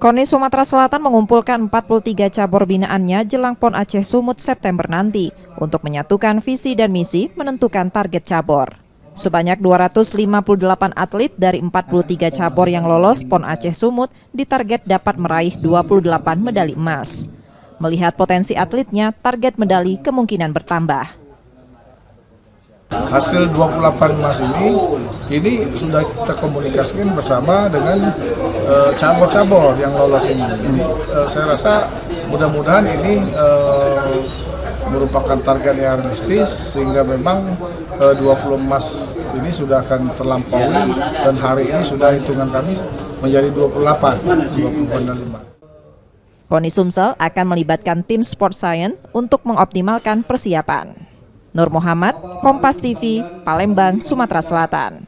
KONI Sumatera Selatan mengumpulkan 43 cabur binaannya jelang PON Aceh Sumut September nanti untuk menyatukan visi dan misi menentukan target cabur. Sebanyak 258 atlet dari 43 cabur yang lolos PON Aceh Sumut ditarget dapat meraih 28 medali emas. Melihat potensi atletnya, target medali kemungkinan bertambah. Hasil 28 emas ini sudah kita komunikasikan bersama dengan cabur-cabur yang lolos ini. Jadi saya rasa mudah-mudahan ini merupakan target yang realistis sehingga memang 20 emas ini sudah akan terlampaui dan hari ini sudah hitungan kami menjadi 28 medali emas. KONI Sumsel akan melibatkan tim Sport Science untuk mengoptimalkan persiapan. Nur Muhammad, Kompas TV, Palembang, Sumatera Selatan.